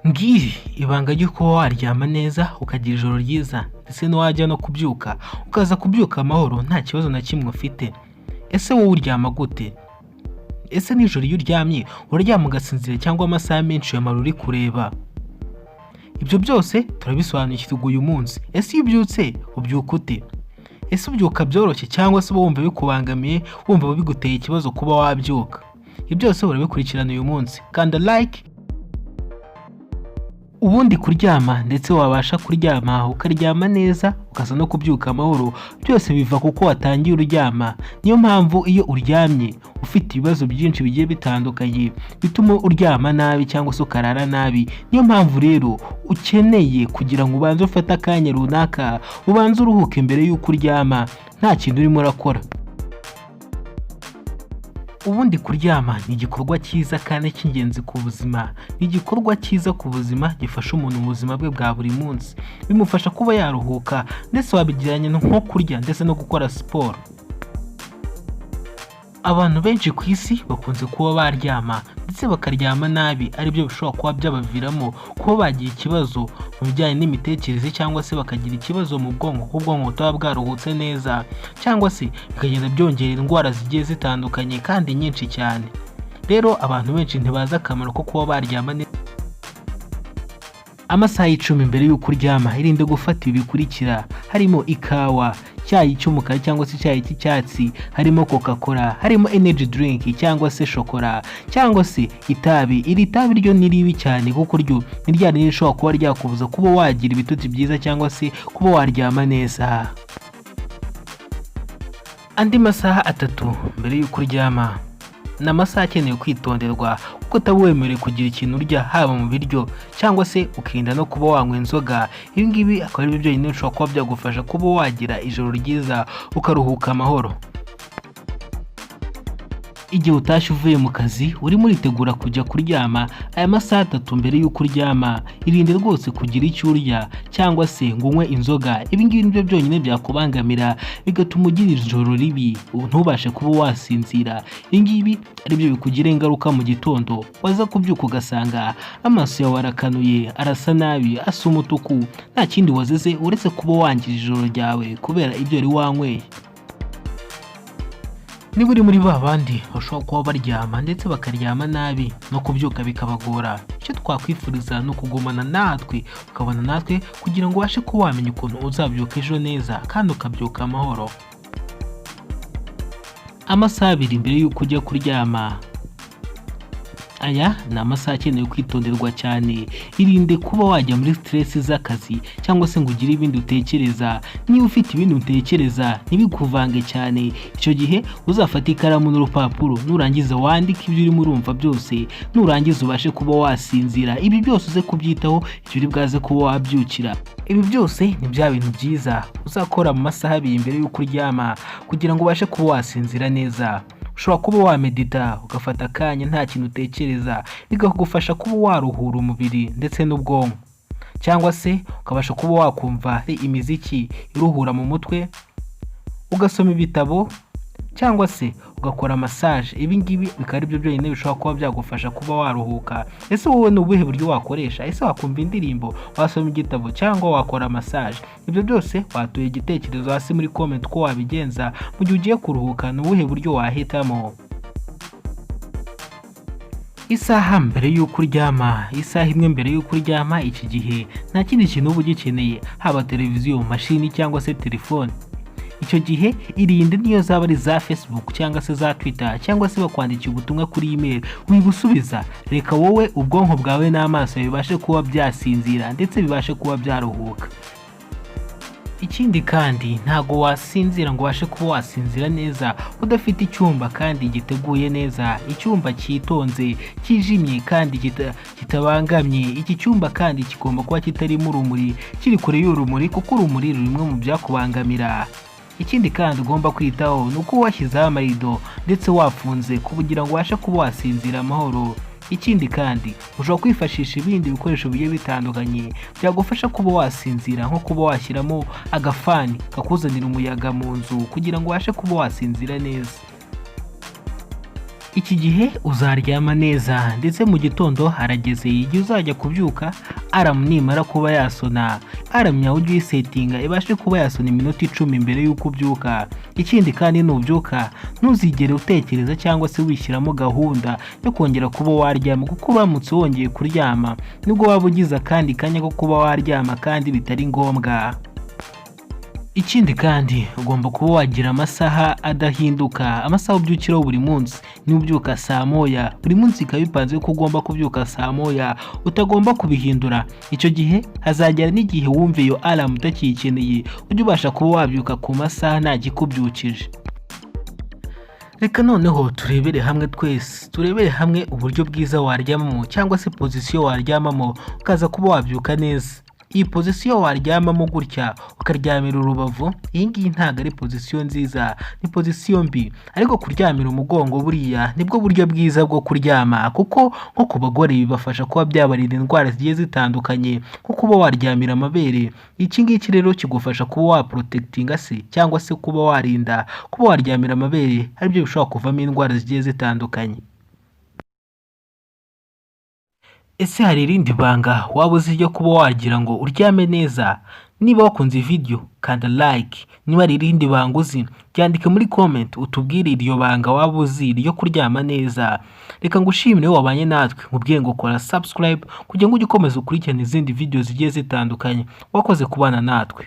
Ngiri ibanga ry'uko waryama neza ukagira ijoro ryiza ndetse n'uwajya no kubyuka ukaza kubyuka amahoro nta kibazo na kimwe ufite. Ese wowe uryama gute? Ese nijoro iyo uryamye uraryama ugasinzira cyangwa amasaha menshi uyamara uri kureba? Ibyo byose turabisobanukirwa uyu munsi. Ese iyo ubyutse ubyuka ute? Ese ubyuka byoroshye cyangwa se uba wumva bikubangamiye, wumva biguteye ikibazo kuba wabyuka? Ibyo byose urabikurikirana uyu munsi. Kanda like ubundi kuryama ndetse wabasha kuryama ukaryama neza ukaza no kubyuka amahoro, byose biva kuko watangiye uryama. Niyo mpamvu iyo uryamye ufite ibibazo byinshi bigiye bitandukanye bituma uryama nabi cyangwa se ukarara nabi. Niyo mpamvu rero ukeneye kugira ngo ubanze ufate akanya runaka ubanze uruhuke mbere y'uko uryama nta kintu urimo urakora. Ubundi kuryama ni igikorwa cyiza kandi cy'ingenzi ku buzima. Ni igikorwa cyiza ku buzima gifasha umuntu mu buzima bwe bwa buri munsi. Bimufasha kuba yaruhuka ndetse wabigiranye nko kurya ndetse no gukora siporo. Abantu benshi ku isi bakunze kuba baryama ndetse bakaryama nabi, aribyo bishobora kuba byabaviramo kuba bagira ikibazo mu bijyanye n'imitekerereze cyangwa se bakagira ikibazo mu bwonko, kuko ubwonko butaba bwaruhutse neza, cyangwa se bikagenda byongera indwara zigiye zitandukanye kandi nyinshi cyane. Rero abantu benshi ntibazi akamaro ko kuba baryama neza. Amasaha 10 mbere y'uko uryama irinde gufata ibi bikurikira: harimo ikawa, icyayi cy'umukara cyangwa se icyayi cy'icyatsi, harimo Coca-Cola, harimo energy drink cyangwa se shokora, cyangwa se itabi. Iri tabi ryo ni ribi cyane kuko ryo ni rya rishobora kuba ryakubuza kuba wagira ibitotsi byiza cyangwa se kuba waryama neza. Andi masaha 3 mbere y'uko uryama ni amasaha akeneye kwitonderwa kuko utawemerewe kugira ikintu urya, haba mu biryo cyangwa se ukirinda no kuba wanywa inzoga. Ibi ngibi akaba ari byo byonyine bishobora kuba byagufasha kuba wagira ijoro ryiza ukaruhuka amahoro. Igihe utashye uvuye mu kazi urimo uritegura kujya kuryama, aya masaha 3 mbere y'uko uryama irinde rwose kugira icyo urya cyangwa se ngo unywe inzoga. Ibi ngibi nibyo byonyine byakubangamira bigatuma ugira ijoro ribi, ntubashe kuba wasinzira. Ibi ngibi aribyo bikugira ingaruka mu gitondo, waza kubyuka ugasanga amaso yawe arakanuye, arasa nabi, asa umutuku, nta kindi wazize uretse kuba wangira ijoro ryawe kubera ibyo wari wanyweye. Niba uri muri babandi bashobora kuba baryama ndetse bakaryama nabi no kubyuka bikabagora, icyo twakwifuriza ni ukugumana natwe ukabona natwe kugira ngo ubashe kuba wamenya ukuntu uzabyuka ejo neza kandi ukabyuka amahoro. Amasaha 2 mbere y'uko ujya kuryama, aya ni amasaha akeneye kwitonderwa cyane. Irinde kuba wajya muri stress z'akazi cyangwa se ngo ugire ibindi utekereza. Niba ufite ibindi utekereza ntibikuvange cyane, icyo gihe uzafata ikaramu n'urupapuro nurangiza wandike ibyo urimo urumva byose, nurangiza ubashe kuba wasinzira. Ibi byose uze kubyitaho icyo uri bwaze kuba wabyukira. Ibi byose ni bya bintu byiza uzakora mu masaha 2 mbere y'uko uryama kugira ngo ubashe kuba wasinzira neza. Ushobora kuba wamedita ugafata akanya nta kintu utekereza, bikagufasha kuba waruhura umubiri ndetse n'ubwonko, cyangwa se ukabasha kuba wakumva imiziki iruhura mu mutwe, ugasoma ibitabo cyangwa se ugakora massage. Ibi ngibi bikaba ari byo byonyine bishobora kuba byagufasha kuba waruhuka. Ese wowe ni ubuhe buryo wakoresha? Ese wakumva indirimbo, wasoma igitabo cyangwa wakora massage? Ibyo byose watuye igitekerezo hasi muri comment ko wabigenza mu gihe ugiye kuruhuka. Ni ubuhe buryo wahitamo? Isaha mbere y'uko uryama, isaha 1 mbere y'uko uryama, iki gihe nta kindi kintu uba ugikeneye, haba televiziyo, mashini cyangwa se telefone. Icyo gihe irinde niyo zaba ari za Facebook cyangwa se za Twitter cyangwa se bakwandikiye ubutumwa kuri email wibusubiza. Reka wowe ubwonko bwawe n'amaso bibashe kuba byasinzira ndetse bibashe kuba byaruhuka. Ikindi kandi ntago wasinzira ngo ubashe kuba wasinzira neza udafite icyumba kandi giteguye neza, icyumba cyitonze, kijimye kandi kitabangamye. Iki cyumba kandi kigomba kuba kitarimo urumuri, kiri kure y'urumuri kuko urumuri rumwe mu byakubangamira. Ikindi kandi ugomba kwitaho ni uko washyizeho amarido ndetse wafunze kugira ngo ubashe kuba wasinzira amahoro. Ikindi kandi ushobora kwifashisha ibindi bikoresho bigiye bitandukanye byagufasha kuba wasinzira, nko kuba washyiramo agafani kakuzanira umuyaga mu nzu kugira ngo ubashe kuba wasinzira neza. Iki gihe uzaryama neza ndetse mu gitondo harageze igihe uzajya kubyuka, alarm nimara kuba yasona, alarm yawe ujye uyisetinga ibashe kuba yasona iminota 10 mbere y'uko ubyuka. Ikindi kandi nubyuka ntuzigere utekereza cyangwa se wishyiramo gahunda yo kongera kuba waryama, kuko uramutse wongeye kuryama nibwo waba ugize akandi kanya ko kuba waryama kandi bitari ngombwa. Ikindi kandi ugomba kuba wagira amasaha adahinduka, amasaha ubyukiraho buri munsi. Niba ubyuka saa moya buri munsi ikaba bipanze ko ugomba kubyuka saa moya, utagomba kubihindura. Icyo gihe hazagera n'igihe wumve iyo alarm utakiyikeneye, ujye ubasha kuba wabyuka ku masaha nta gikubyukije. Reka noneho turebere hamwe twese, turebere hamwe uburyo bwiza waryamamo cyangwa se pozisiyo waryamamo ukaza kuba wabyuka neza. Iyi pozisiyo waryamamo gutya ukaryamira urubavu, iyi ngiyi ntabwo ari pozisiyo nziza, ni pozisiyo mbi. Ariko kuryamira umugongo buriya nibwo buryo bwiza bwo kuryama, kuko nko ku bagore bibafasha kuba byabarinda indwara zigiye zitandukanye nko kuba waryamira amabere. Iki ngiki rero kigufasha kuba waprotectinga se cyangwa se kuba warinda kuba waryamira amabere, aribyo bishobora kuvamo indwara zigiye zitandukanye. Ese hari irindi banga waba uzi ryo kuba wagira ngo uryame neza? Niba wakunze video kanda like, niba hari irindi banga uzi ryandike muri comment utubwire iryo banga waba uzi ryo kuryama neza. Reka ngushimire wabanye natwe, nkubwiye ngo kora subscribe kugira ngo ujye ukomeza ukurikirana izindi video zigiye zitandukanye. Wakoze kubana natwe.